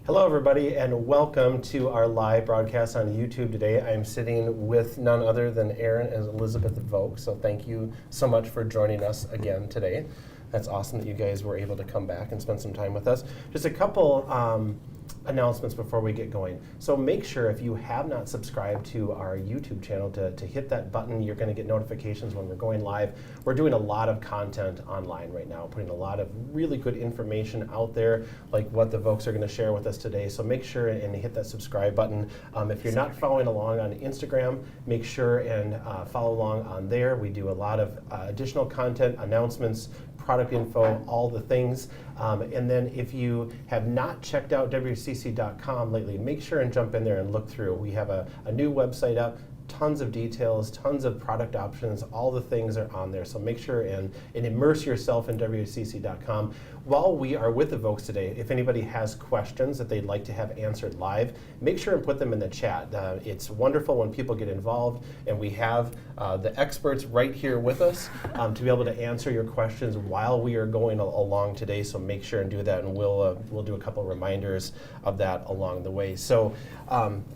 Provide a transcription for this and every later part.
Hello everybody and welcome to our live broadcast on YouTube today. I'm sitting with none other than Aaron and Elizabeth Vogt, so thank you so much for joining us again today. That's awesome that you guys were able to come back and spend some time with us. Just a couple announcements before we get going. So make sure if you have not subscribed to our YouTube channel to hit that button. You're going to get notifications when we're going live. We're doing a lot of content online right now, putting a lot of really good information out there, like what the Vogts are going to share with us today. So make sure and hit that subscribe button. If you're not following along on Instagram, make sure and follow along on there. We do a lot of additional content, announcements, product info, all the things. And then if you have not checked out Whcc.com lately, make sure and jump in there and look through. We have a new website up, tons of details, tons of product options, all the things are on there. So make sure and immerse yourself in Whcc.com. While we are with the Vogts today, if anybody has questions that they'd like to have answered live, make sure and put them in the chat. It's wonderful when people get involved, and we have the experts right here with us to be able to answer your questions while we are going along today. So make sure and do that, and we'll do a couple reminders of that along the way. So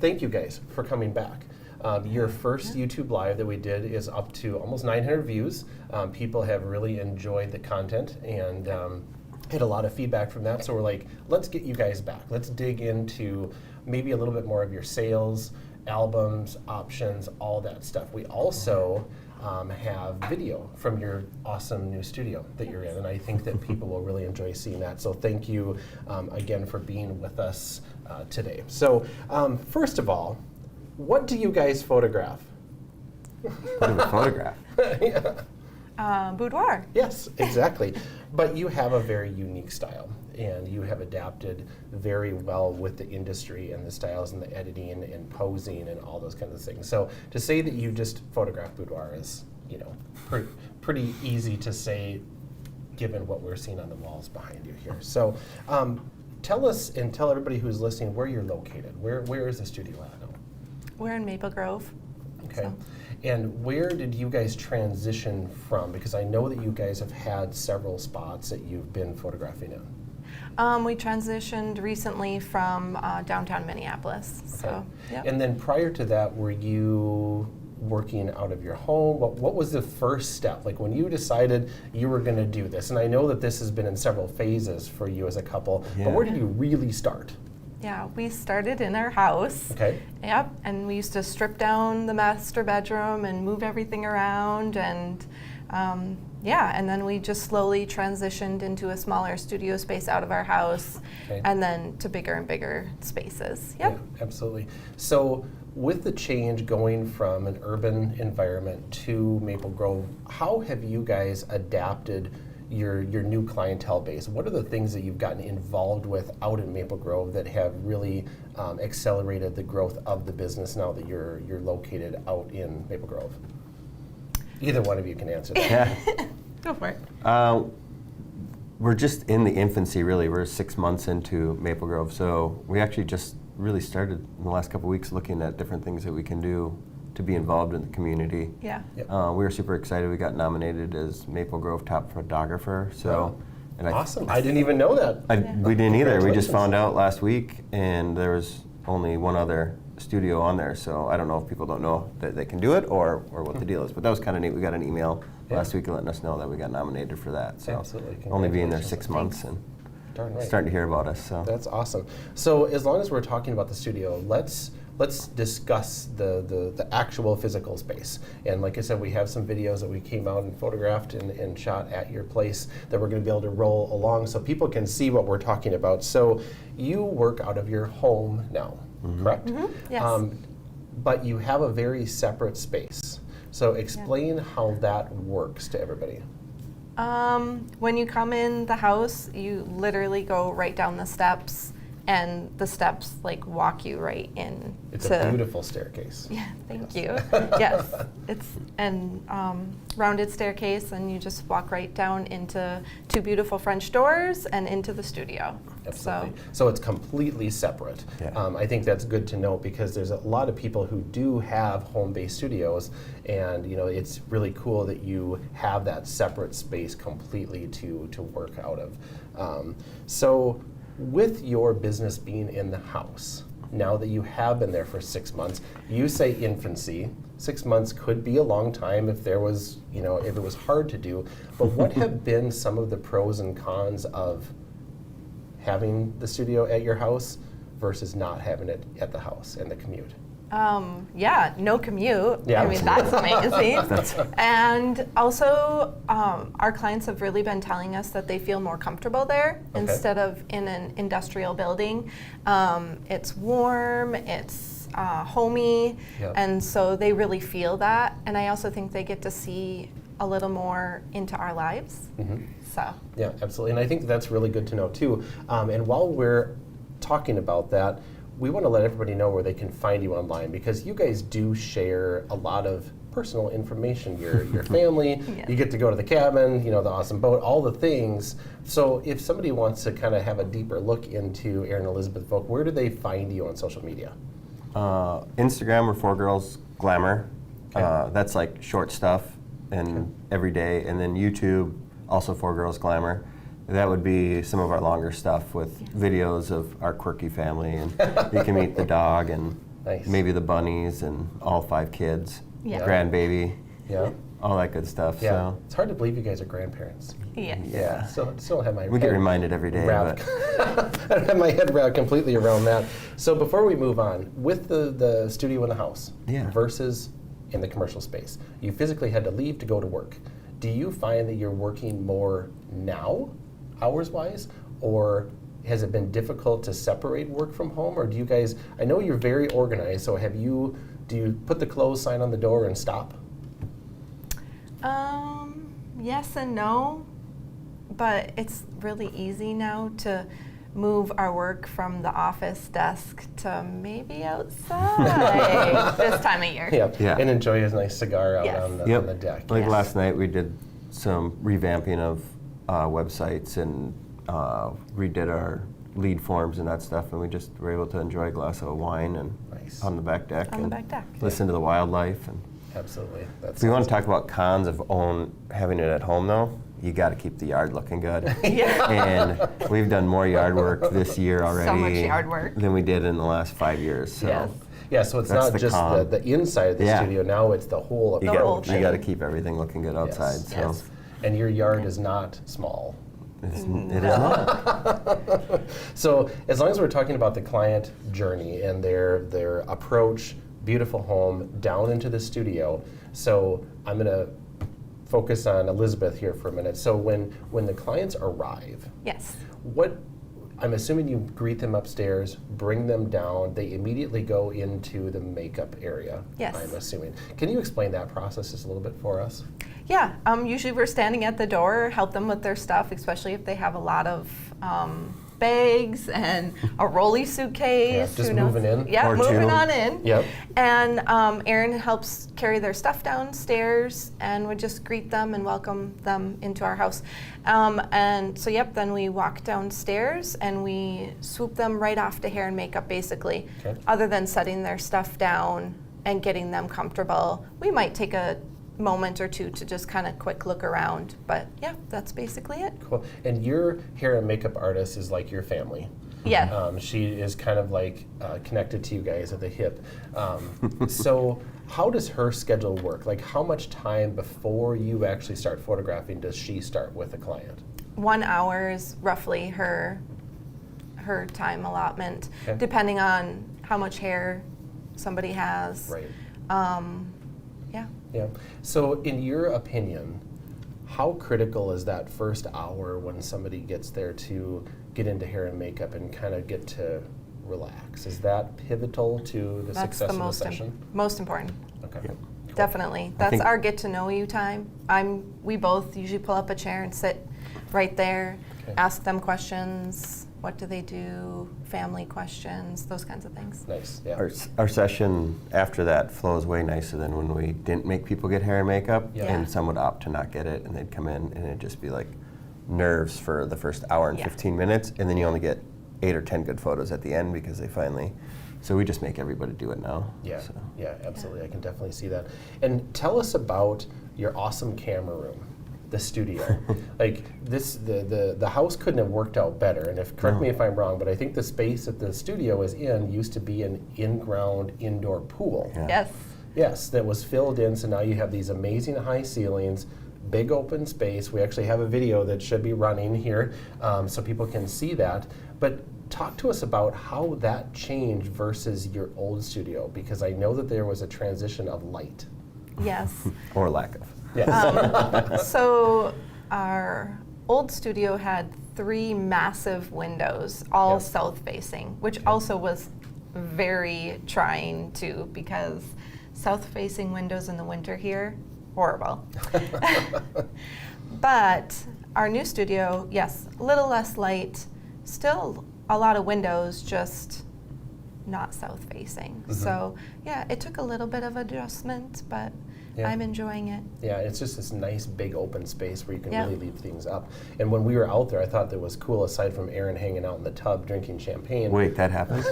thank you guys for coming back. Your first YouTube Live that we did is up to almost 900 views. People have really enjoyed the content and had a lot of feedback from that. So we're like, let's get you guys back. Let's dig into maybe a little bit more of your sales, albums, options, all that stuff. We also have video from your awesome new studio that you're in, and I think that people will really enjoy seeing that. So thank you again for being with us today. So first of all, what do you guys photograph? What do we photograph? Yeah. Boudoir. Yes, exactly. But you have a very unique style, and you have adapted very well with the industry and the styles and the editing and posing and all those kinds of things. So to say that you just photograph boudoir is, you know, pretty easy to say, given what we're seeing on the walls behind you here. So tell us and tell everybody who's listening where you're located. Where is the studio at now? We're in Maple Grove. Okay. So. And where did you guys transition from? Because I know that you guys have had several spots that you've been photographing in. We transitioned recently from downtown Minneapolis. Okay. So, yep. And then prior to that, were you working out of your home? What was the first step? Like when you decided you were going to do this? And I know that this has been in several phases for you as a couple, but where did you really start? Yeah, we started in our house. Okay. Yep, and we used to strip down the master bedroom and move everything around, and yeah, and then we just slowly transitioned into a smaller studio space out of our house, and then to bigger and bigger spaces. Yep. Yeah, absolutely. So with the change going from an urban environment to Maple Grove, how have you guys adapted your new clientele base? What are the things that you've gotten involved with out in Maple Grove that have really accelerated the growth of the business now that you're located out in Maple Grove? Either one of you can answer that. Yeah. Go for it. We're just in the infancy, really. We're 6 months into Maple Grove, so we actually just really started in the last couple of weeks looking at different things that we can do to be involved in the community. Yeah. Yep. We were super excited. We got nominated as Maple Grove Top Photographer. So, and Awesome. I didn't even know that. We didn't either. We just found out last week, and there was only one other studio on there. So I don't know if people don't know that they can do it or what the deal is. But that was kind of neat. We got an email last week letting us know that we got nominated for that. So Absolutely. only being there 6 Congratulations. months and Darn right. starting to hear about us. So That's awesome. So as long as we're talking about the studio, let's discuss the actual physical space. And like I said, we have some videos that we came out and photographed and shot at your place that we're going to be able to roll along so people can see what we're talking about. So you work out of your home now, correct? Mm-hmm. Yes. But you have a very separate space. So explain how that works to everybody. When you come in the house, you literally go right down the steps, and the steps like walk you right in. It's a beautiful staircase. Yeah, thank you. Yes, it's an rounded staircase, and you just walk right down into 2 beautiful French doors and into the studio. Absolutely. So it's completely separate. Yeah. I think that's good to know because there's a lot of people who do have home-based studios, and it's really cool that you have that separate space completely to work out of. So with your business being in the house, now that you have been there for 6 months, you say infancy. 6 months could be a long time if there was, if it was hard to do. But what have been some of the pros and cons of having the studio at your house versus not having it at the house and the commute? No commute. Yeah. I mean, that's amazing. And also, our clients have really been telling us that they feel more comfortable there instead of in an industrial building. It's warm, it's homey, and so they really feel that. And I also think they get to see a little more into our lives. Mm-hmm. So. Yeah, absolutely. And I think that's really good to know too. And while we're talking about that, we want to let everybody know where they can find you online because you guys do share a lot of personal information. Your family, you get to go to the cabin, the awesome boat, all the things. So if somebody wants to kind of have a deeper look into Erin Elizabeth Volk, where do they find you on social media? Instagram or 4 Girls Glamour. That's like short stuff and every day. And then YouTube, also 4 Girls Glamour. That would be some of our longer stuff with videos of our quirky family, and you can meet the dog and maybe the bunnies and all 5 kids, grandbaby, all that good stuff. Yeah, So it's hard to believe you guys are grandparents. Yeah. So still have my we get reminded every day. But I don't have my head wrapped completely around that. So before we move on, with the studio in the house versus in the commercial space, you physically had to leave to go to work. Do you find that you're working more now, hours-wise, or has it been difficult to separate work from home? Or do you guys, I know you're very organized, so do you put the close sign on the door and stop? Yes and no, but it's really easy now to move our work from the office desk to maybe outside this time of year. And enjoy a nice cigar out on the deck. Like last night we did some revamping of websites and redid our lead forms and that stuff, and we just were able to enjoy a glass of wine and on the back deck listen to the wildlife. And absolutely. if we want to talk about cons of having it at home though, you got to keep the yard looking good. And we've done more yard work this year already So much yard work than we did in the last 5 years. So so it's not just the inside of the studio, now it's the whole approach. You got to keep everything looking good outside. And your yard is not small. It is not. So as long as we're talking about the client journey and their approach, beautiful home, down into the studio, so I'm going to focus on Elizabeth here for a minute. So when the clients arrive, I'm assuming you greet them upstairs, bring them down, they immediately go into the makeup area, I'm assuming. Can you explain that process just a little bit for us? Yeah, usually we're standing at the door, help them with their stuff, especially if they have a lot of bags and a rolly suitcase. Just moving in? Yeah, moving on in. Yep. And Erin helps carry their stuff downstairs and would just greet them and welcome them into our house. And so, then we walk downstairs and we swoop them right off to hair and makeup, basically. Other than setting their stuff down and getting them comfortable, we might take a moment or two to just kind of quick look around, but that's basically it. Cool. And your hair and makeup artist is like your family. Yeah. She is kind of like connected to you guys at the hip. So how does her schedule work? Like how much time before you actually start photographing does she start with a client? 1 hour is roughly her time allotment, Okay. depending on how much hair somebody has. Right. Yeah. Yeah. So in your opinion, how critical is that first hour when somebody gets there to get into hair and makeup and kind of get to relax? Is that pivotal to the That's success the of the session? most important. Okay. Yep. Cool. Definitely. I That's think- our get to know you time. We both usually pull up a chair and sit right there, Okay. ask them questions. What do they do? Family questions, those kinds of things. Nice. Yeah. Our session after that flows way nicer than when we didn't make people get hair and makeup, Yeah. and some would opt to not get it, and they'd come in, and it'd just be like nerves for the first hour and Yeah. 15 minutes, and then you only get 8 or 10 good photos at the end because they finally. So we just make everybody do it now. Yeah, So. yeah, absolutely. I can definitely see that. And tell us about your awesome camera room, the studio. Like this, the house couldn't have worked out better. And correct me if I'm wrong, but I think the space that the studio is in used to be an in-ground indoor pool. Yeah. Yes. Yes, that was filled in. So now you have these amazing high ceilings, big open space. We actually have a video that should be running here, so people can see that. But talk to us about how that changed versus your old studio, because I know that there was a transition of light. Yes. Or lack of. Yes. So our old studio had 3 massive windows, all Yeah. south facing, which also was very trying too, because south facing windows in the winter here, horrible. But our new studio, yes, a little less light, still a lot of windows, just not south facing. So yeah, it took a little bit of adjustment, but Yeah. I'm enjoying it. Yeah, it's just this nice big open space where you can Yeah. really leave things up. And when we were out there, I thought that was cool, aside from Aaron hanging out in the tub drinking champagne. Wait, that happened?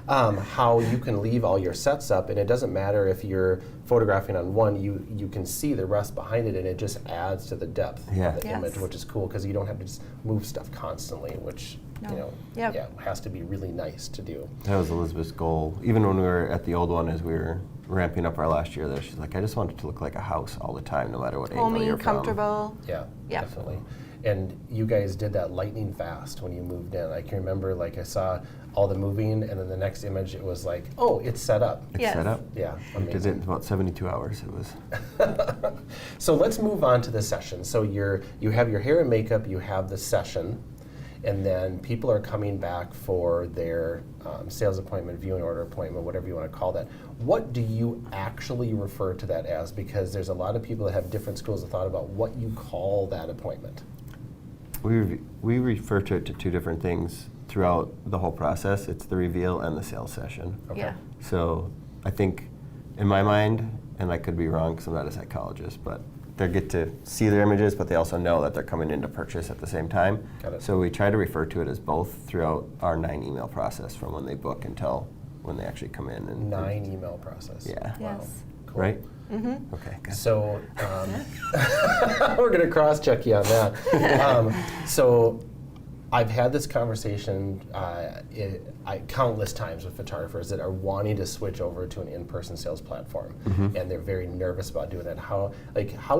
How you can leave all your sets up, and it doesn't matter if you're photographing on one, you can see the rest behind it, and it just adds to the depth Yeah. of the Yes. image, which is cool because you don't have to just move stuff constantly, which No. you know, Yep. yeah, has to be really nice to do. That was Elizabeth's goal. Even when we were at the old one, as we were ramping up our last year there, she's like, I just want it to look like a house all the time, no matter what angle Homey, you're from. comfortable. Yeah, Yeah. definitely. And you guys did that lightning fast when you moved in. I can remember, like, I saw all the moving, and then the next image, it was like, oh, it's set up. It's Yes. set up. Yeah, We did it amazing. in about 72 hours. It was. So let's move on to the session. So you have your hair and makeup, you have the session, and then people are coming back for their sales appointment, viewing order appointment, whatever you want to call that. What do you actually refer to that as? Because there's a lot of people that have different schools of thought about what you call that appointment. We refer to it to 2 different things throughout the whole process. It's the reveal and the sales session. Okay. Yeah. So I think, in my mind, and I could be wrong because I'm not a psychologist, but they get to see their images, but they also know that they're coming in to purchase at the same time. Got it. So we try to refer to it as both throughout our 9 email process, from when they book until when they actually come in. And 9 email process. Yeah. Wow. Yes. Cool. Right? Mm-hmm. Okay, good. So we're going to cross-check you on that. So I've had this conversation countless times with photographers that are wanting to switch over to an in-person sales platform, and they're very nervous about doing that. How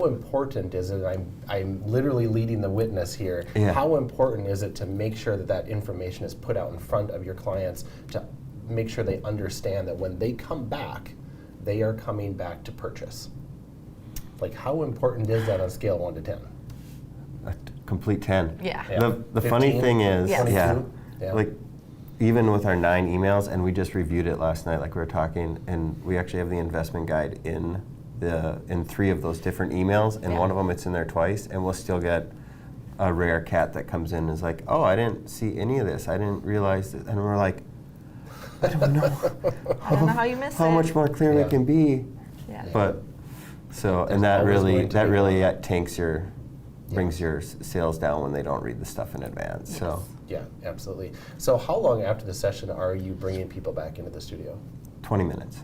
important is it? I'm literally leading the witness here. Yeah. How important is it to make sure that that information is put out in front of your clients to make sure they understand that when they come back, they are coming back to purchase? Like, how important is that on a scale of 1 to 10? A complete 10. Yeah. Yeah. The funny 15? thing is, Yes. yeah, 22? Yeah. like even with our 9 emails, and we just reviewed it last night, like we were talking, and we actually have the investment guide in 3 of those different emails, and Yeah. one of them it's in there twice, and we'll still get a rare cat that comes in and is like, oh, I didn't see any of this, I didn't realize this, and we're like, I don't know, I don't know how you missed how it. much more clear Yeah. it can be, Yeah. but so, There's and that always really going to be more. tanks brings your sales down when they don't read the stuff in advance. So Yeah, absolutely. So how long after the session are you bringing people back into the studio? 20 minutes.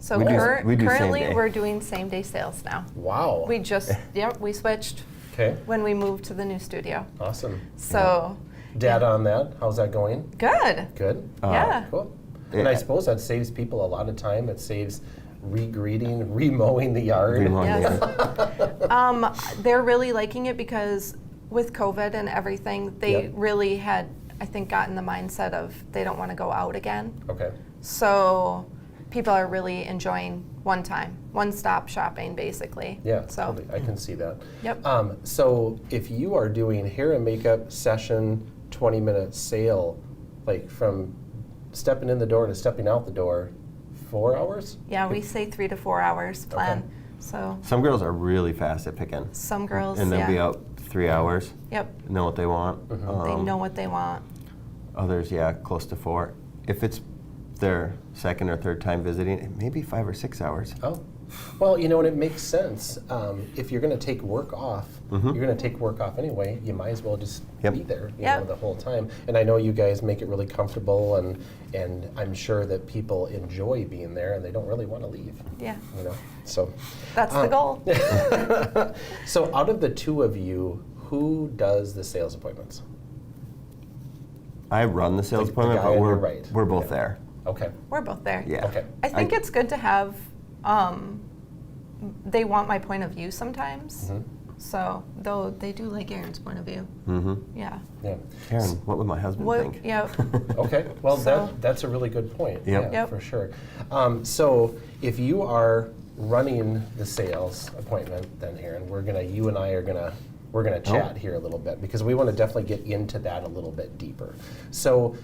So we do same currently day. we're doing same-day sales now. Wow. We just, we switched Okay, when we moved to the new studio. awesome. So, data on that? How's that going? Good. Good? Yeah. Cool. And I suppose that saves people a lot of time. It saves re-greeting, re-mowing the yard. Yes. They're really liking it because with COVID and everything, they Yep. really had, I think, gotten the mindset of they don't want to go out again. Okay. So people are really enjoying one-stop shopping, basically. Yeah, So. totally. I can see that. Yep. So if you are doing hair and makeup session, 20-minute sale, like from stepping in the door to stepping out the door, 4 hours? Yeah, we say 3 to 4 hours plan. Okay. So Some girls are really fast at picking. some girls, And they'll yeah. be out 3 hours, Yep. know what they want. They know what they want. Others, yeah, close to 4. If it's their second or third time visiting, it may be 5 or 6 hours. Oh, well, you know, and it makes sense. If you're going to take work off, you're going to take work off anyway. You might as well just Yep. be there, you Yep. know, the whole time. And I know you guys make it really comfortable, and I'm sure that people enjoy being there, and they don't really want to leave. Yeah. You know, so That's the goal. so out of the two of you, who does the sales appointments? I run the sales The appointment, guy but on we're your right. we're both Yeah. there. Okay. We're both there. Yeah. Okay. I think it's good to have, they want my point of view sometimes. Mhm. So, though they do like Aaron's point of view. Mm-hmm. Yeah. Yeah. Karen, what would my husband think? Yeah. Okay, well, So- that's a really good point. Yep. Yeah, Yep. for sure. So if you are running the sales appointment, then Aaron, you and I are gonna chat here a little bit because we want to definitely get into that a little bit deeper. So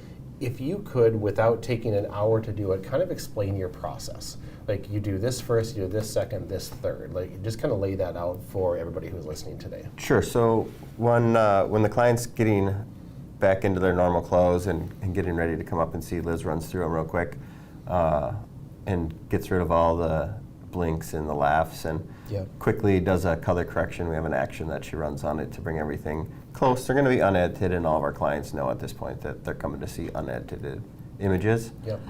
if you could, without taking an hour to do it, kind of explain your process. Like you do this first, you do this second, this third. Like just kind of lay that out for everybody who's listening today. Sure. So when the client's getting back into their normal clothes and getting ready to come up and see, Liz runs through them real quick and gets rid of all the blinks and the laughs and Yep. quickly does a color correction. We have an action that she runs on it to bring everything close. They're going to be unedited, and all of our clients know at this point that they're coming to see unedited images. Yep.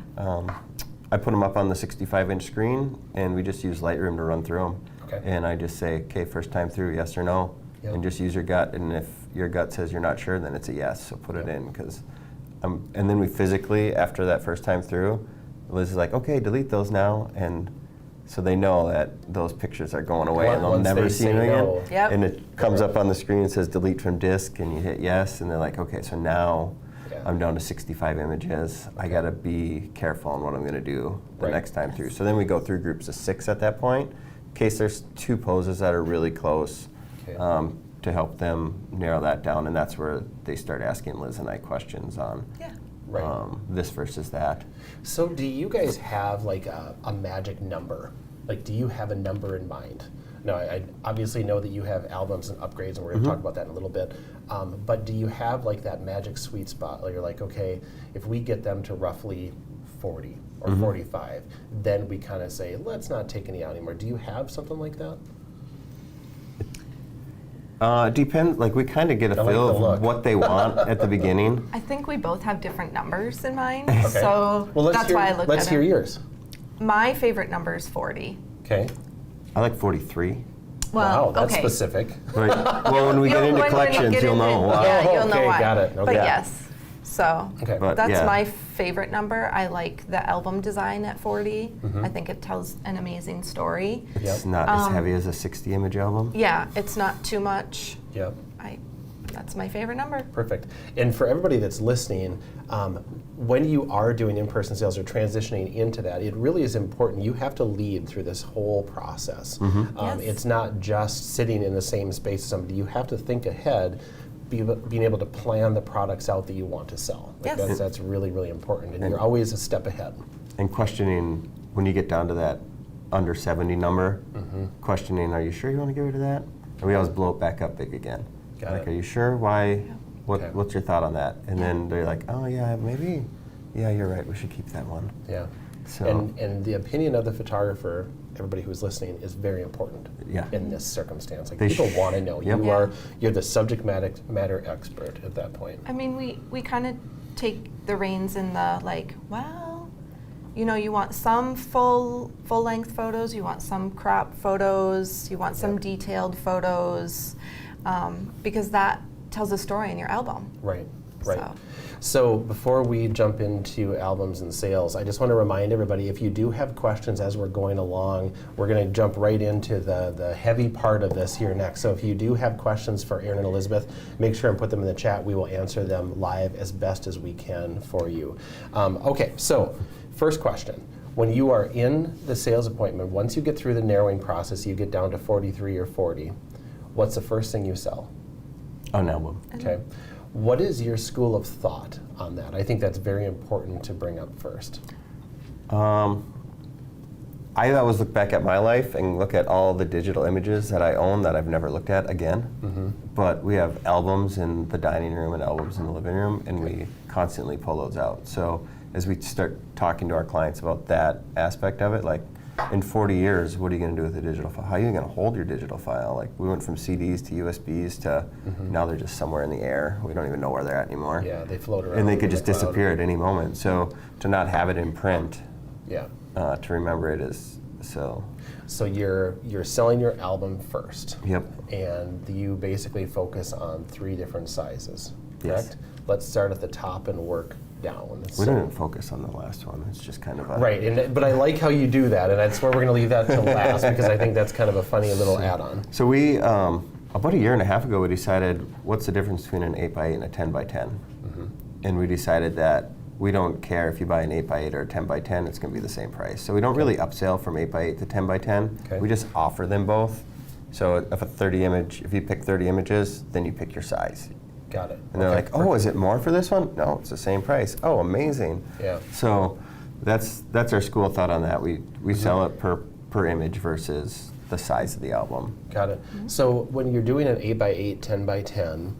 I put them up on the 65-inch screen, and we just use Lightroom to run through them. Okay. And I just say, okay, first time through, yes or no, Yep. and just use your gut. And if your gut says you're not sure, then it's a yes, so put it Yep. in. And then we physically, after that first time through, Liz is like, okay, delete those now. And so they know that those pictures are going away and they'll Once never they see say them again. no. Yep. And it comes up on the screen and says delete from disk, and you hit yes, and they're like, okay, so now Yeah. I'm down to 65 images. I got to be careful on what I'm going to do the Right. next time through. So then we go through groups of 6 at that point, in case there's 2 poses that are really close, Okay. to help them narrow that down. And that's where they start asking Liz and I questions on Yeah. Right. this versus that. So do you guys have like a magic number? Like, do you have a number in mind? Now, I obviously know that you have albums and upgrades, and we're going to talk about that in a little bit. But do you have like that magic sweet spot where you're like, okay, if we get them to roughly 40 or 45, then we kind of say, let's not take any out anymore. Do you have something like that? Depends, like we kind of get a I like feel the of look. what they want at the beginning. I think we both have different numbers in mind. Okay. So Well, let's that's hear, why I looked let's at hear it. yours. My favorite number is 40. Okay. I like 43. Well, Wow, that's okay. specific. Right. Well, when we get into When you collections, get you'll into- know why. Yeah, Oh, you'll know okay, why. got it. But Okay. yes, so Okay. But that's yeah. my favorite number. I like the album design at 40. Mm-hmm. I think it tells an amazing story. It's Yep. not as heavy as a 60 image album. Yeah, it's not too much. Yep. That's my favorite number. Perfect. And for everybody that's listening, when you are doing in-person sales or transitioning into that, it really is important. You have to lead through this whole process. Yes. It's not just sitting in the same space as somebody. You have to think ahead, being able to plan the products out that you want to sell. Like Yes. that's really, really important. And you're always a step ahead. And questioning, when you get down to that under 70 number, questioning, are you sure you want to get rid of that? And we always blow it back up big again. Got like, it. are you sure? Why? Okay. What's your thought on that? And then they're like, oh yeah, maybe. Yeah, you're right. We should keep that one. Yeah. So And the opinion of the photographer, everybody who's listening, is very important Yeah. in this circumstance. Like They people want to know. Yep. You're the subject matter expert at that point. I mean, we kind of take the reins in the like, well, you know, you want some full length photos, you want some crop photos, you want some Yep. detailed photos, because that tells a story in your album. Right. Right. So. So before we jump into albums and sales, I just want to remind everybody, if you do have questions as we're going along, we're going to jump right into the heavy part of this here next. So if you do have questions for Erin and Elizabeth, make sure and put them in the chat. We will answer them live as best as we can for you. Okay, so first question. When you are in the sales appointment, once you get through the narrowing process, you get down to 43 or 40, what's the first thing you sell? An album. Okay. What is your school of thought on that? I think that's very important to bring up first. I always look back at my life and look at all the digital images that I own that I've never looked at again. But we have albums in the dining room and albums in the living room, and we constantly pull those out. So as we start talking to our clients about that aspect of it, like, in 40 years, what are you going to do with a digital file? How are you going to hold your digital file? Like, we went from CDs to USBs to now they're just somewhere in the air. We don't even know where they're at anymore. Yeah, they float around. And they could in just the cloud. disappear at any moment. So to not have it in print, Yeah. to remember it is so. So you're selling your album first. Yep. And you basically focus on 3 different sizes, Yes. correct? Let's start at the top and work down. We didn't focus on the last one. It's just kind of a Right, but I like how you do that, and that's where we're going to leave that till last because I think that's kind of a funny little add-on. So we, about a year and a half ago, we decided what's the difference between an 8x8 and a 10x10. And we decided that we don't care if you buy an 8x8 or a 10x10, it's going to be the same price. So we don't really upsell from 8x8 to 10x10. Okay. We just offer them both. So if you pick 30 images, then you pick your size. Got it. And they're Okay, like, oh, is it more for this one? No, it's the same price. Oh, amazing. Yeah. So that's our school of thought on that. We sell it per image versus the size of the album. Got it. So when you're doing an 8x8, 10x10,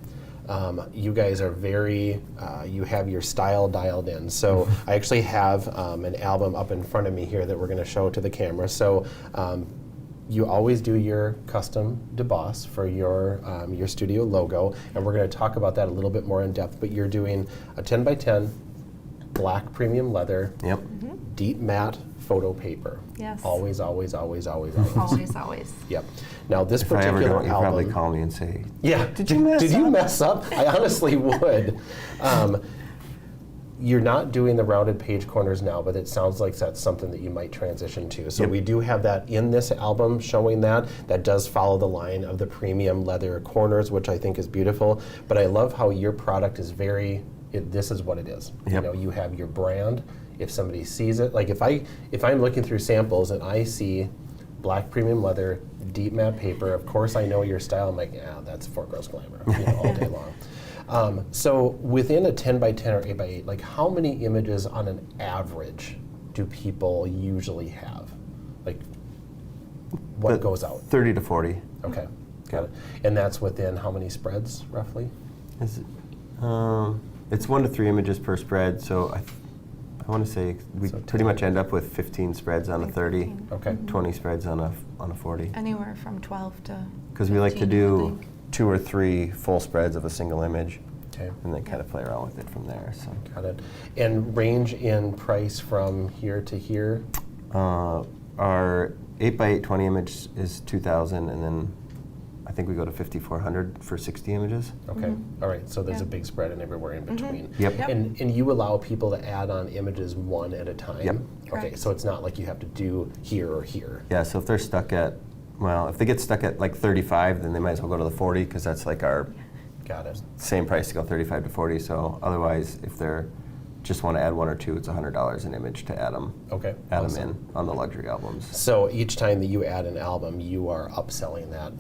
you guys are very, you have your style dialed in. So I actually have an album up in front of me here that we're going to show to the camera. So you always do your custom deboss for your studio logo, and we're going to talk about that a little bit more in depth. But you're doing a 10x10 black premium leather, Yep. deep matte photo paper. Yes. Always, always, always, always, always. Always. Yep. Now this If I ever particular don't, you album. probably call me and say, Yeah. Did you mess up? I honestly would. You're not doing the rounded page corners now, but it sounds like that's something that you might transition to. So Yep. we do have that in this album showing that. That does follow the line of the premium leather corners, which I think is beautiful. But I love how your product is this is what it is. Yep. You know, you have your brand. If somebody sees it, like if I'm looking through samples and I see black premium leather, deep matte paper, of course I know your style. I'm like, yeah, that's for Girls Glamour, all day long. So within a 10x10 or 8x8, like how many images on an average do people usually have? Like what goes out? 30 to 40. Okay, got it. And that's within how many spreads, roughly? Is it, it's 1 to 3 images per spread, so I want to say we So pretty much end up with 15 spreads on a 30, Okay. 20 spreads on a 40. Anywhere from 12 to Because we like to 15, I do think. 2 or 3 full spreads of a single image, Okay, and then kind of play around with it from there. So got it. And range in price from here to here? our 8x8 20 image is 2,000, and then I think we go to 5,400 for 60 images. Okay, all right, so there's a Yeah. big spread and everywhere in between. Yep. Yep. And you allow people to add on images one at a time? Yep. Okay, Correct. so it's not like you have to do here or here. Yeah, so if they're stuck at, if they get stuck at like 35, then they might as well go to the 40, because that's like our Got it. same price to go 35 to 40. So otherwise, if they're just want to add 1 or 2, it's $100 an image to add them. Okay. Add awesome. them in on the luxury albums. So each time that you add an album, you are upselling that.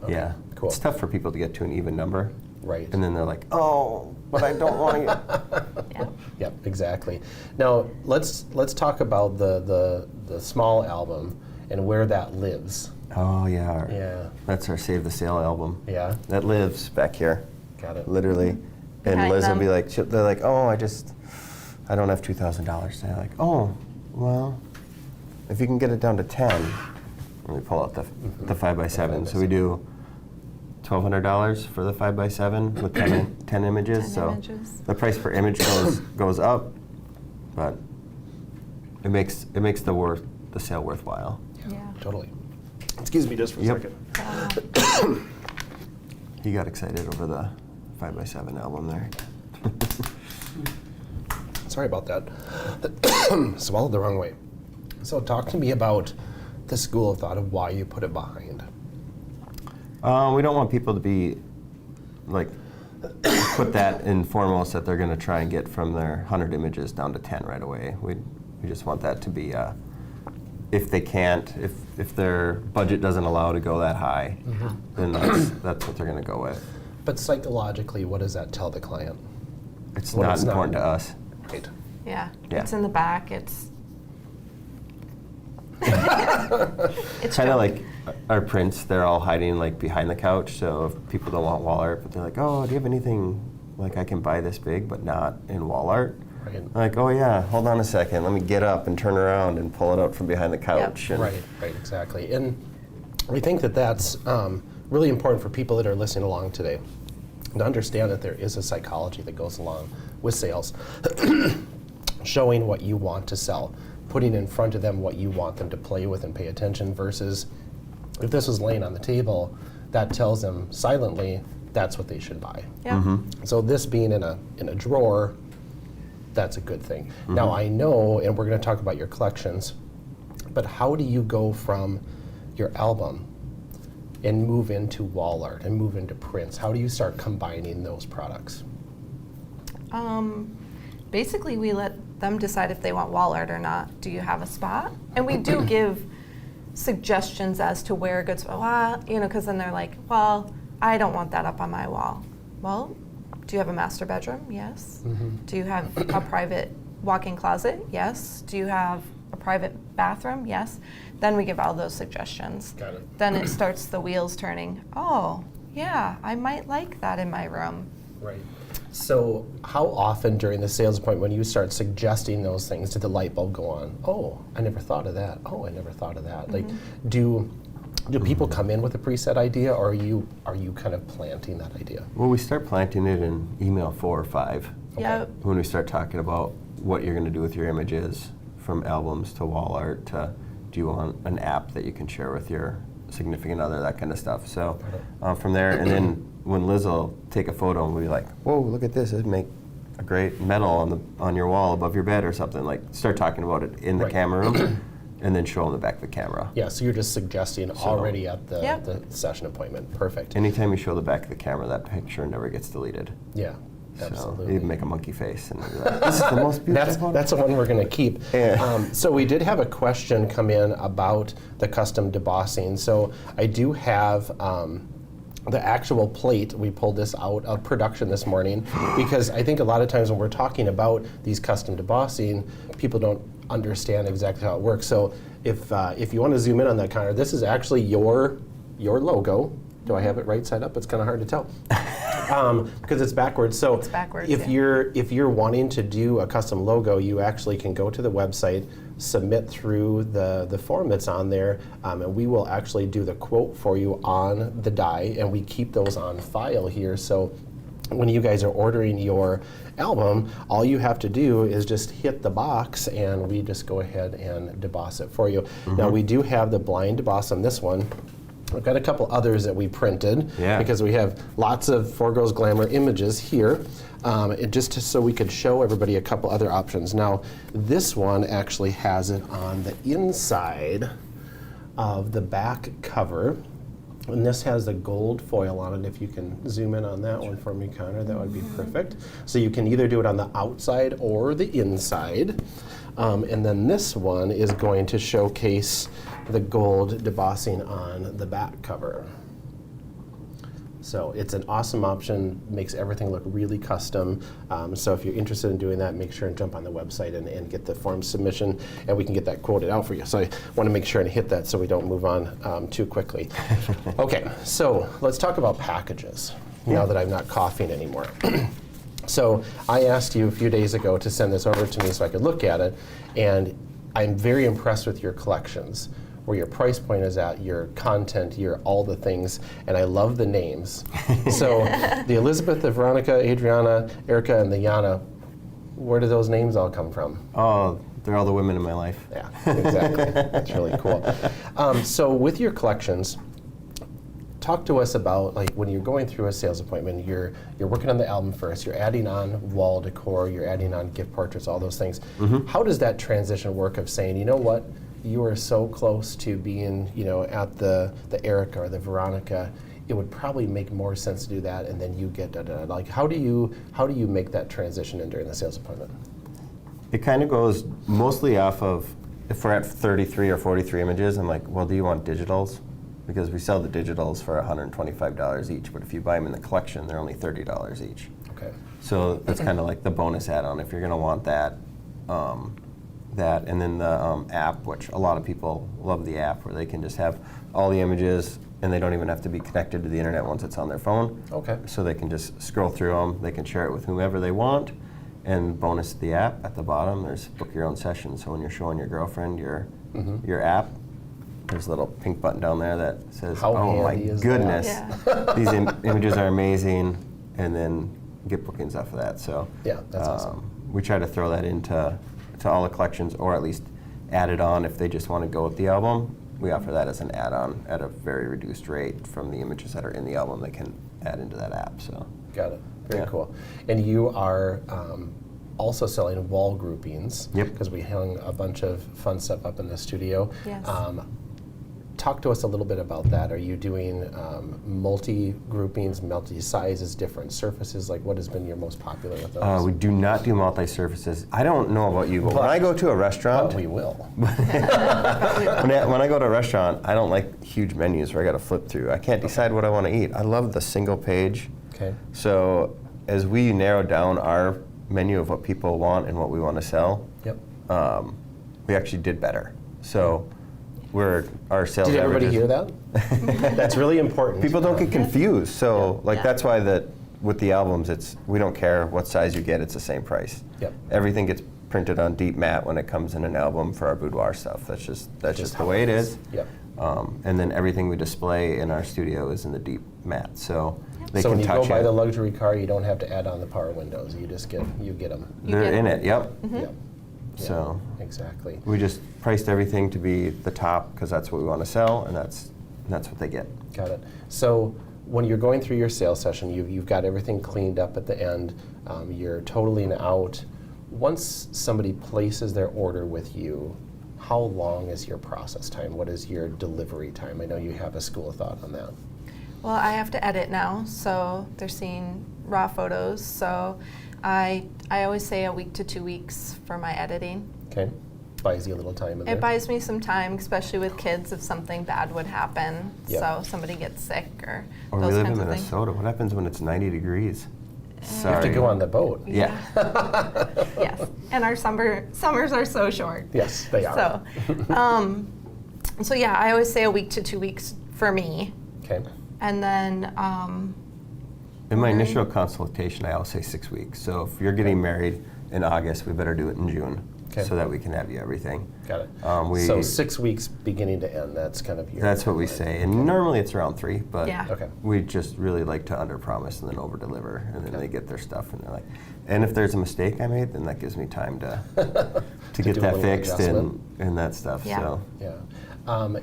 Okay, Yeah, cool. it's tough for people to get to an even number, Right. and then they're like, "Oh, but I don't want to." Yeah. Yep, exactly. Now let's talk about the small album and where that lives. Oh yeah, Yeah. that's our Save the Sale album. Yeah. That lives back here, Got it. literally. And Behind Liz will them. be like, they're like, "Oh, I don't have $2,000." And they're like, "Oh, well, if you can get it down to 10." And we pull out the 5x7. So we do $1,200 for the 5x7 with 10 images. 10 so images. the price per image goes up, but it makes the sale worthwhile. Yeah. Totally. Excuse me just for a Yep. second. He got excited over the 5x7 album there. Sorry about that. Swallowed the wrong way. So talk to me about the school of thought of why you put it behind. We don't want people to be like put that in foremost that they're going to try and get from their 100 images down to 10 right away. We just want that to be, if they can't, if their budget doesn't allow to go that high, then that's what they're going to go with. But psychologically, what does that tell the client? It's Well, not it's not- important to us. Right. Yeah, Yeah. it's in the back. It's it's Kind of junk. like our prints, they're all hiding like behind the couch, so if people don't want wall art, but they're like, oh, do you have anything like I can buy this big but not in wall art? Right. I'm like, oh yeah, hold on a second, let me get up and turn around and pull it out from behind the couch. And Right, exactly. And we think that that's really important for people that are listening along today to understand that there is a psychology that goes along with sales, showing what you want to sell, putting in front of them what you want them to play with and pay attention versus if this was laying on the table, that tells them silently that's what they should buy. Yeah. So this being in a drawer, that's a good thing. Now I know, and we're going to talk about your collections, but how do you go from your album and move into wall art and move into prints? How do you start combining those products? Basically, we let them decide if they want wall art or not. Do you have a spot? And we do give suggestions as to where a good spot, because then they're like, well, I don't want that up on my wall. Well, do you have a master bedroom? Yes. Do you have a private walk-in closet? Yes. Do you have a private bathroom? Yes. Then we give all those suggestions. Got it. Then it starts the wheels turning. Oh, yeah, I might like that in my room. Right. So how often during the sales appointment when you start suggesting those things, did the light bulb go on? Oh, I never thought of that. Oh, I never thought of that. Like, do people come in with a preset idea, or are you kind of planting that idea? well, we start planting it in email 4 or 5. Yep. When we start talking about what you're going to do with your images, from albums to wall art to do you want an app that you can share with your significant other, that kind of stuff. So from there, and then when Liz will take a photo and we'll be like, whoa, look at this, it'd make a great medal on your wall above your bed or something. Like, start talking about it in the Right. camera room and then show them the back of the camera. Yeah, so you're just suggesting already at the, Yep. the session appointment. Perfect. Anytime you show the back of the camera, that picture never gets deleted. Yeah, So absolutely. you make a monkey face and be like, this is the most beautiful That's photo. the one we're going to keep. Yeah. So we did have a question come in about the custom debossing. So I do have the actual plate. We pulled this out of production this morning because I think a lot of times when we're talking about these custom debossing, people don't understand exactly how it works. So if you want to zoom in on that, Connor, this is actually your logo. Do I have it right side up? It's kind of hard to tell. Because it's backwards. So It's backwards, if yeah. you're wanting to do a custom logo, you actually can go to the website, submit through the form that's on there, and we will actually do the quote for you on the die, and we keep those on file here. So when you guys are ordering your album, all you have to do is just hit the box, and we just go ahead and deboss it for you. Now we do have the blind deboss on this one. We've got a couple others that we printed because we have lots of 4 Girls Glamour images here, so we could show everybody a couple other options. Now, this one actually has it on the inside of the back cover, and this has the gold foil on it. If you can zoom in on that one for me, Connor, that would be perfect. So you can either do it on the outside or the inside. And then this one is going to showcase the gold debossing on the back cover. So it's an awesome option, makes everything look really custom. So if you're interested in doing that, make sure and jump on the website and get the form submission, and we can get that quoted out for you. So I want to make sure and hit that so we don't move on too quickly. Okay, so let's talk about packages now that I'm not coughing anymore. So I asked you a few days ago to send this over to me so I could look at it, and I'm very impressed with your collections, where your price point is at, your content, your all the things, and I love the names. So the Elizabeth, the Veronica, Adriana, Erica, and the Yana, where do those names all come from? Oh, they're all the women in my life. Yeah, exactly. That's really cool. So with your collections, talk to us about, like, when you're going through a sales appointment, you're working on the album first, you're adding on wall decor, you're adding on gift portraits, all those things. How does that transition work of saying, you know what, you are so close to being, at the Erica or the Veronica, it would probably make more sense to do that, and then you get da-da-da. Like, how do you make that transition in during the sales appointment? It kind of goes mostly off of, if we're at 33 or 43 images, I'm like, well, do you want digitals? Because we sell the digitals for $125 each, but if you buy them in the collection, they're only $30 each. Okay. So that's kind of like the bonus add-on if you're going to want that. And then the app, which a lot of people love the app, where they can just have all the images and they don't even have to be connected to the internet once it's on their phone. Okay. So they can just scroll through them, they can share it with whomever they want. And bonus the app at the bottom, there's book your own session. So when you're showing your girlfriend your app, there's a little pink button down there that says, How oh my handy is goodness, that? these images are amazing, and then get bookings off of that. So Yeah, that's awesome. we try to throw that into all the collections, or at least add it on if they just want to go with the album. We offer that as an add-on at a very reduced rate from the images that are in the album they can add into that app. So Got it. Very Yeah. cool. And you are also selling wall groupings. Yep. Because we hung a bunch of fun stuff up in the studio. Yes. Talk to us a little bit about that. Are you doing multi-groupings, multi-sizes, different surfaces? Like, what has been your most popular with those? we do not do multi-surfaces. I don't know about you, but when I go to a restaurant, But we will. when I go to a restaurant, I don't like huge menus where I got to flip through. I can't decide what I want to eat. I love the single page. Okay. So as we narrow down our menu of what people want and what we want to sell, Yep. we actually did better. So our sales Did everybody averages- hear that? That's really important. People don't get confused. So Yeah. that's why that with the albums, we don't care what size you get, it's the same price. Yep. Everything gets printed on deep matte when it comes in an album for our boudoir stuff. That's just the how way it is. Yep. And then everything we display in our studio is in the deep matte. So they So can when you touch go buy it. the luxury car, you don't have to add on the power windows. You just get them. You They're get in it. it, yep. Yep. So Yeah, exactly. we just priced everything to be the top because that's what we want to sell, and that's what they get. Got it. So when you're going through your sales session, you've got everything cleaned up at the end. You're totaling out. Once somebody places their order with you, how long is your process time? What is your delivery time? I know you have a school of thought on that. Well, I have to edit now, so they're seeing raw photos. So I always say a week to 2 weeks for my editing. Okay. Buys you a little time in there. It buys me some time, especially with kids, if something bad would happen. Yep. So somebody gets sick or Or we those live kinds in of things. Minnesota. What happens when it's 90 degrees? You have to go on the boat. Yeah. Yes, and our summers are so short. Yes, they are. So yeah, I always say a week to 2 weeks for me, Okay. and then In my initial consultation, I always say 6 weeks. So if you're getting married in August, we better do it in June, Okay. so that we can have you everything. Got it. We- So 6 weeks beginning to end, that's kind of your... That's what we timeline. say, and normally it's around 3, but Yeah. Okay. we just really like to under-promise and then over-deliver, and then Okay. they get their stuff, and they're like, and if there's a mistake I made, then that gives me time to To get do a that little fixed adjustment. and that stuff. Yeah. So Yeah.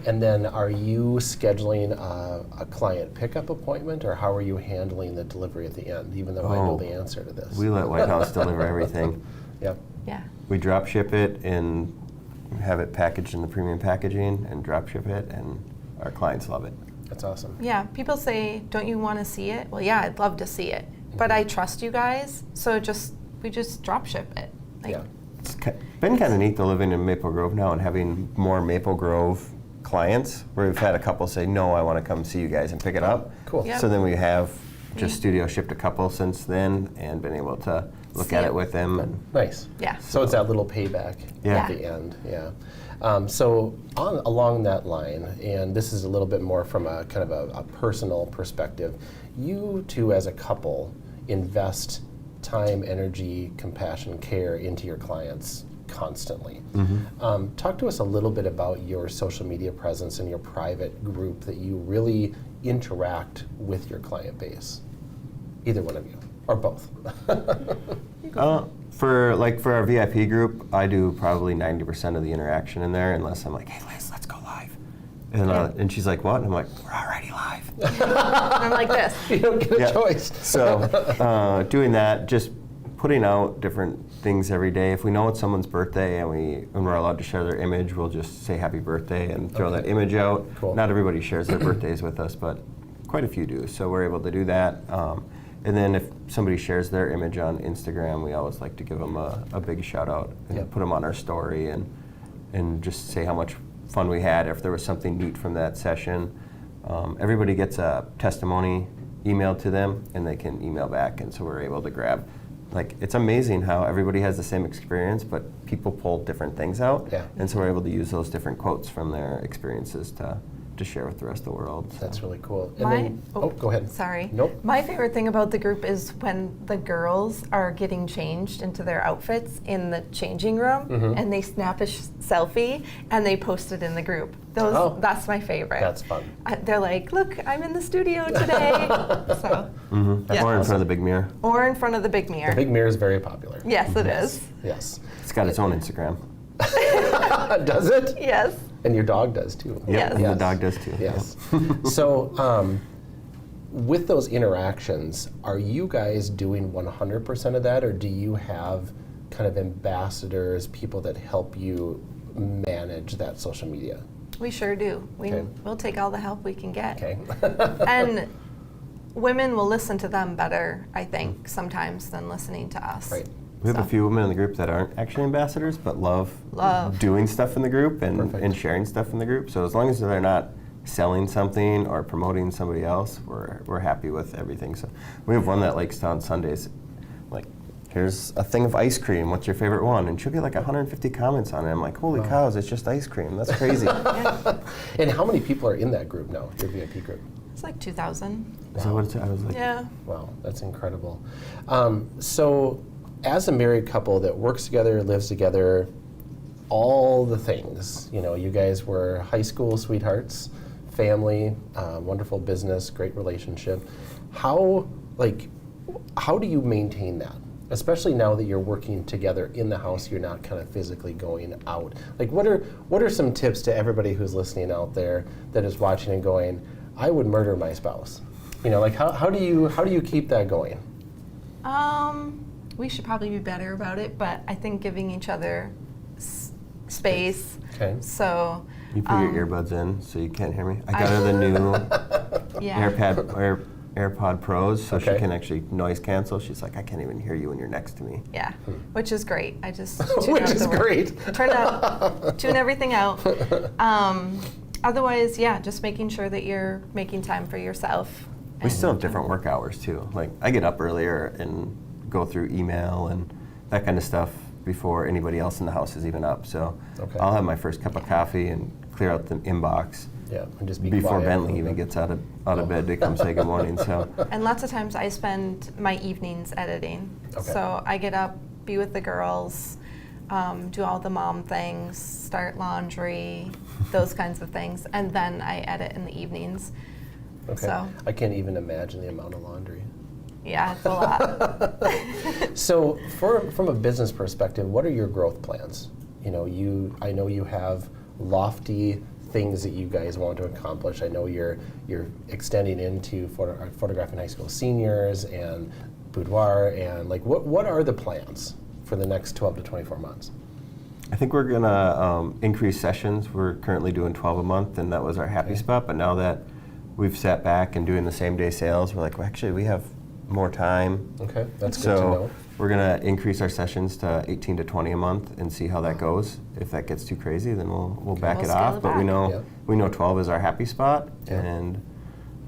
And then are you scheduling a client pickup appointment, or how are you handling the delivery at the end, even though I know Oh. the answer to this? we let White House deliver everything. Yep. yeah, We drop ship it and have it packaged in the premium packaging and drop ship it, and our clients love it. That's awesome. yeah. People say, "Don't you want to see it?" Well, yeah, I'd love to see it, but I trust you guys, so we just drop ship it. Like, Yeah. It's been kind of neat though, living in Maple Grove now and having more Maple Grove clients, where we've had a couple say, no, I want to come see you guys and pick it up. Cool. Yep. So then we have just Yeah. studio shipped a couple since then and been able to look See at it. it with them. And Nice. Yeah. So it's that little payback Yeah. at the end. Yeah. So along that line, and this is a little bit more from a kind of a personal perspective, you two as a couple invest time, energy, compassion, care into your clients constantly. Talk to us a little bit about your social media presence and your private group that you really interact with your client base. Either one of you, or both. For our VIP group, I do probably 90% of the interaction in there, unless I'm like, hey Liz, let's go live. And she's like, what? And I'm like, we're already live. I'm like this. You don't get a choice. So doing that, just putting out different things every day. If we know it's someone's birthday and we're allowed to share their image, we'll just say happy birthday and throw that image out. Cool. Not everybody shares their birthdays with us, but quite a few do. So we're able to do that. And then if somebody shares their image on Instagram, we always like to give them a big shout out and put them on our story and just say how much fun we had, if there was something neat from that session. Everybody gets a testimony emailed to them and they can email back, and so we're able to grab, like, it's amazing how everybody has the same experience, but people pull different things out. Yeah. And so we're able to use those different quotes from their experiences to share with the rest of the world. So. That's really cool. And go ahead. Sorry. Nope. My favorite thing about the group is when the girls are getting changed into their outfits in the changing room, and they snap a selfie and they post it in the group. That's my favorite. That's fun. They're like, look, I'm in the studio today. So. Or in front of the big mirror. Or in front of the big mirror. The big mirror is very popular. Yes, it is. Yes. It's got its own Instagram. Does it? Yes. And your dog does too. Yes. And the dog does too. Yes. So, with those interactions, are you guys doing 100% of that, or do you have kind of ambassadors, people that help you manage that social media? We sure do. We'll take all the help we can get. Okay. And women will listen to them better, I think, sometimes than listening to us. Right. We have a few women in the group that aren't actually ambassadors, but love doing stuff in the group and sharing stuff in the group. So as long as they're not selling something or promoting somebody else, we're happy with everything. So we have one that likes to on Sundays, like, here's a thing of ice cream. What's your favorite one? And she'll get like 150 comments on it. I'm like, holy cows, it's just ice cream. That's crazy. And how many people are in that group now, your VIP group? It's like 2,000. Is that what it's? I was like, Yeah. Wow, that's incredible. So, as a married couple that works together, lives together, all the things, you guys were high school sweethearts, family, wonderful business, great relationship. How do you maintain that? Especially now that you're working together in the house, you're not kind of physically going out. Like, what are some tips to everybody who's listening out there that is watching and going, I would murder my spouse? How do you keep that going? We should probably be better about it, but I think giving each other space. Okay. So. You put your earbuds in so you can't hear me. I got her the new AirPod Pros, so she can actually noise cancel. She's like, I can't even hear you when you're next to me. Yeah, which is great. I just tune everything out. Otherwise, just making sure that you're making time for yourself. We still have different work hours too. Like, I get up earlier and go through email and that kind of stuff before anybody else in the house is even up. So I'll have my first cup of coffee and clear out the inbox. Yeah, and just be before quiet. Bentley even gets out of bed to come say good morning. So. And lots of times I spend my evenings editing. Okay. So I get up, be with the girls, do all the mom things, start laundry, those kinds of things, and then I edit in the evenings. Okay. So. I can't even imagine the amount of laundry. Yeah, it's a lot. So, from a business perspective, what are your growth plans? I know you have lofty things that you guys want to accomplish. I know you're extending into photographing high school seniors and boudoir, and what are the plans for the next 12 to 24 months? I think we're gonna increase sessions. We're currently doing 12 a month, and that was our happy spot. But now that we've sat back and doing the same day sales, we're like, well, actually, we have more time. Okay, that's good to know. We're gonna increase our sessions to 18 to 20 a month and see how that goes. If that gets too crazy, then we'll back it off. But we know 12 is our happy spot, and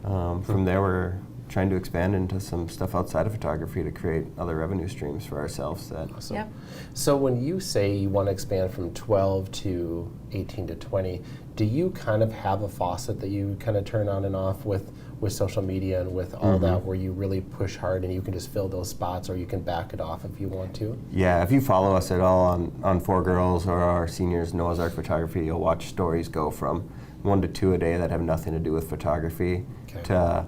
from there we're trying to expand into some stuff outside of photography to create other revenue streams for ourselves. Awesome. Yep. So when you say you want to expand from 12 to 18 to 20, do you kind of have a faucet that you kind of turn on and off with social media and with all that, where you really push hard and you can just fill those spots, or you can back it off if you want to? Yeah, if you follow us at all on 4 Girls or our seniors Noah's Ark Photography, you'll watch stories go from 1 to 2 a day that have nothing to do with photography to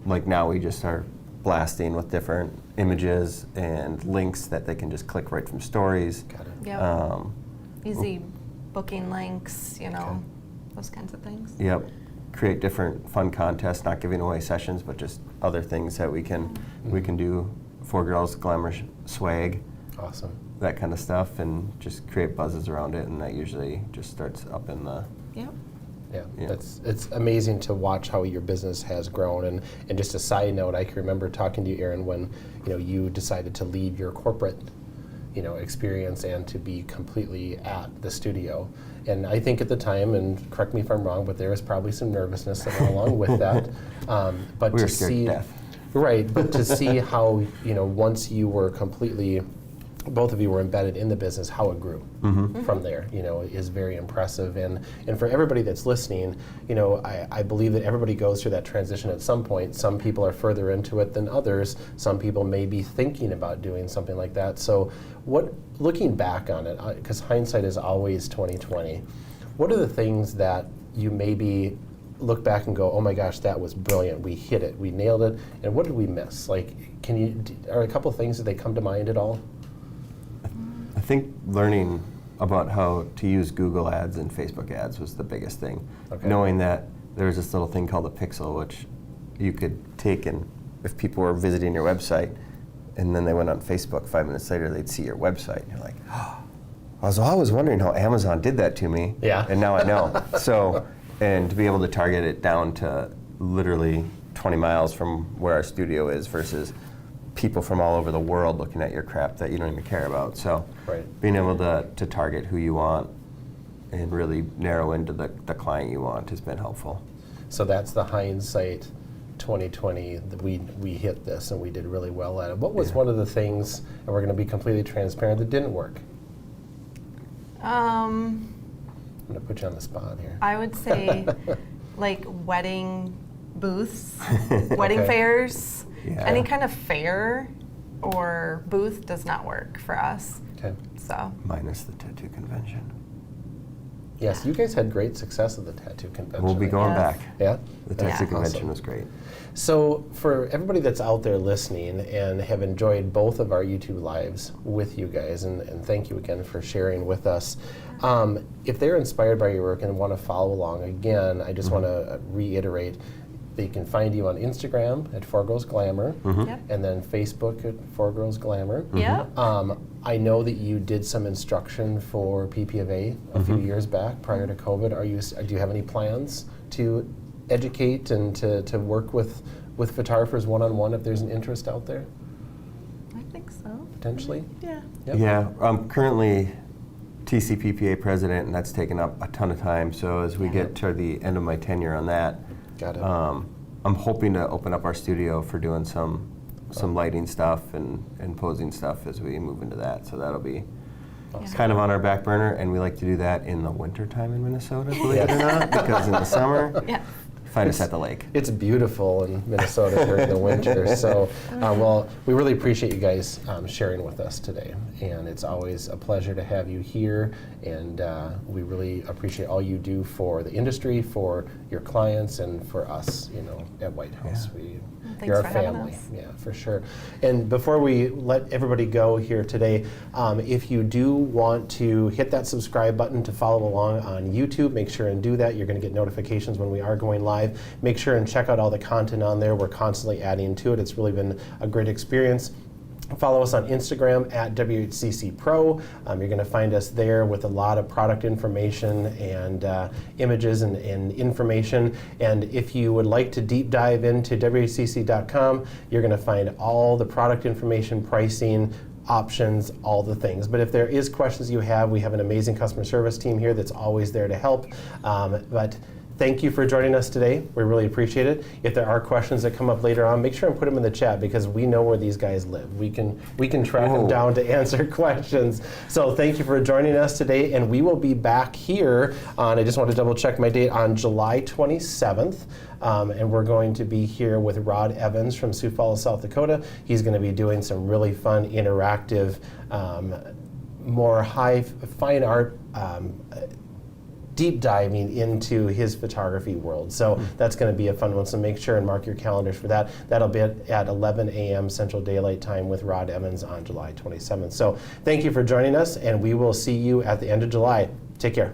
like now we just are blasting with different images and links that they can just click right from stories. Got it. Yep. Easy booking links, those kinds of things. Yep. Create different fun contests, not giving away sessions, but just other things that we can do for Girls Glamour swag. Awesome. That kind of stuff, and just create buzzes around it, and that usually just starts up in the. Yep. Yeah, Yeah. it's amazing to watch how your business has grown. And just a side note, I can remember talking to you, Erin, when you decided to leave your corporate experience and to be completely at the studio. And I think at the time, and correct me if I'm wrong, but there was probably some nervousness that went along with that. But We to were scared see, to death. right? But to see how once you were completely, both of you were embedded in the business, how it grew from there, is very impressive. And for everybody that's listening, I believe that everybody goes through that transition at some point. Some people are further into it than others. Some people may be thinking about doing something like that. So looking back on it, because hindsight is always 20/20, what are the things that you maybe look back and go, oh my gosh, that was brilliant, we hit it, we nailed it, and what did we miss? Like, are a couple of things that they come to mind at all? I think learning about how to use Google ads and Facebook ads was the biggest thing. Okay. Knowing that there was this little thing called a pixel, which you could take, and if people were visiting your website and then they went on Facebook 5 minutes later, they'd see your website. And you're like, oh, I was always wondering how Amazon did that to me. Yeah. And now I know. So, and to be able to target it down to literally 20 miles from where our studio is versus people from all over the world looking at your crap that you don't even care about. So Right. being able to target who you want and really narrow into the client you want has been helpful. So that's the hindsight 2020, that we hit this and we did really well at it. What was one of the things, and we're going to be completely transparent, that didn't work? I'm going to put you on the spot here. I would say like wedding booths, wedding Okay. fairs, Yeah. any kind of fair or booth does not work for us. Okay. So Minus the tattoo convention. Yes, you guys had great success at the tattoo convention. We'll be going Yes. back. Yeah? The Yeah. tattoo convention Awesome. was great. So for everybody that's out there listening and have enjoyed both of our YouTube lives with you guys, and thank you again for sharing with us. If they're inspired by your work and want to follow along, again, I just want to reiterate, they can find you on Instagram at 4Girls Glamour, Yep. and then Facebook at 4Girls Glamour. Yep. I know that you did some instruction for PPFA a few years back prior to COVID. Do you have any plans to educate and to work with photographers one-on-one if there's an interest out there, I think so. potentially? Yeah. Yep. Yeah, I'm currently TCPPA president, and that's taken up a ton of time. So as we get toward the end of my tenure on that, Got it. I'm hoping to open up our studio for doing some lighting stuff and posing stuff as we move into that. So that'll be kind of on our back burner, and we like to do that in the winter time in Minnesota, believe it or not, because in the summer, Yeah. find us at the lake. It's beautiful in Minnesota during the winter. So, well, we really appreciate you guys sharing with us today. And it's always a pleasure to have you here. And we really appreciate all you do for the industry, for your clients, and for us, at White House. Thanks You're our for having family. us. Yeah, for sure. And before we let everybody go here today, if you do want to hit that subscribe button to follow along on YouTube, make sure and do that. You're going to get notifications when we are going live. Make sure and check out all the content on there. We're constantly adding to it. It's really been a great experience. Follow us on Instagram at Whcc Pro. You're going to find us there with a lot of product information and images and information. And if you would like to deep dive into Whcc.com, you're going to find all the product information, pricing, options, all the things. But if there is questions you have, we have an amazing customer service team here that's always there to help. But thank you for joining us today. We really appreciate it. If there are questions that come up later on, make sure and put them in the chat, because we know where these guys live. We can track them down to answer questions. So thank you for joining us today, and we will be back here on, I just want to double check my date, on July 27th. And we're going to be here with Rod Evans from Sioux Falls, South Dakota. He's going to be doing some really fun, interactive, more fine art deep diving into his photography world. So that's going to be a fun one. So make sure and mark your calendars for that. That'll be at 11 a.m. Central Daylight Time with Rod Evans on July 27th. So thank you for joining us, and we will see you at the end of July. Take care.